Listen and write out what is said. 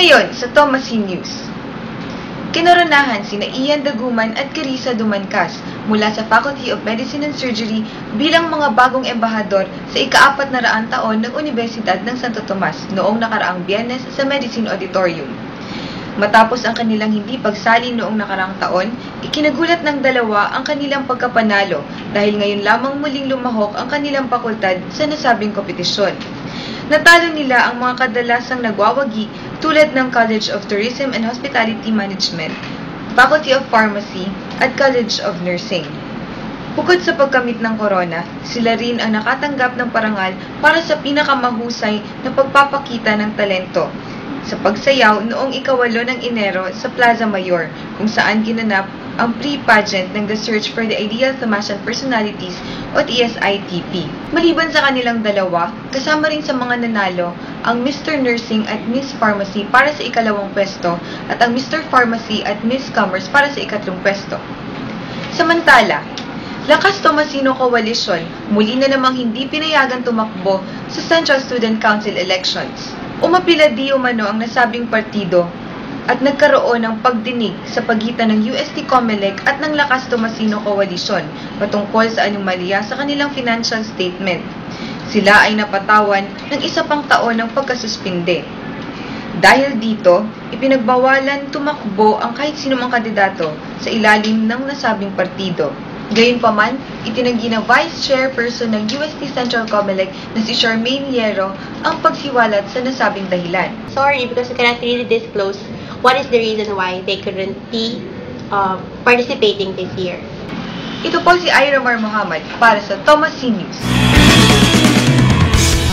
Ngayon sa Thomas C. News. Kinoronahan sina Ian Daguman at Carissa Dumancas mula sa Faculty of Medicine and Surgery bilang mga bagong embahador sa ika-400 taon ng Universidad ng Santo Tomas noong nakaraang Biyernes sa Medicine Auditorium. Matapos ang kanilang hindi pagsali noong nakaraang taon, ikinagulat ng dalawa ang kanilang pagkapanalo dahil ngayon lamang muling lumahok ang kanilang fakultad sa nasabing kompetisyon. Natalo nila ang mga kadalasang nagwawagi tulad ng College of Tourism and Hospitality Management, Faculty of Pharmacy, at College of Nursing. Bukod sa pagkamit ng corona, sila rin ang nakatanggap ng parangal para sa pinakamahusay na pagpapakita ng talento sa pagsayaw noong ika-8 ng Enero sa Plaza Mayor, kung saan ginanap ang pre-pageant ng The Search for the Ideal Thomasian Personalities o TSITP. Maliban sa kanilang dalawa, kasama rin sa mga nanalo ang Mr. Nursing at Miss Pharmacy para sa ika-2 pwesto at ang Mr. Pharmacy at Miss Commerce para sa ika-3 pwesto. Samantala, Lakas Tomasino Coalition muli na namang hindi pinayagan tumakbo sa Central Student Council elections. Umapila di umano ang nasabing partido at nagkaroon ng pagdinig sa pagitan ng UST COMELEC at ng Lakas Tomasino Coalition patungkol sa anomalya sa kanilang financial statement. Sila ay napatawan ng 1 pang taon ng pagkasuspinde. Dahil dito, ipinagbawalan tumakbo ang kahit sinumang kandidato sa ilalim ng nasabing partido. Gayunpaman, itinanggi ng Vice Chairperson ng UST Central COMELEC na si Charmaine Hierro ang pagsiwalat sa nasabing dahilan. Sorry, because we cannot really disclose what is the reason why they couldn't be participating this year. Ito po si Ira Mar Muhammad para sa Thomas C. News.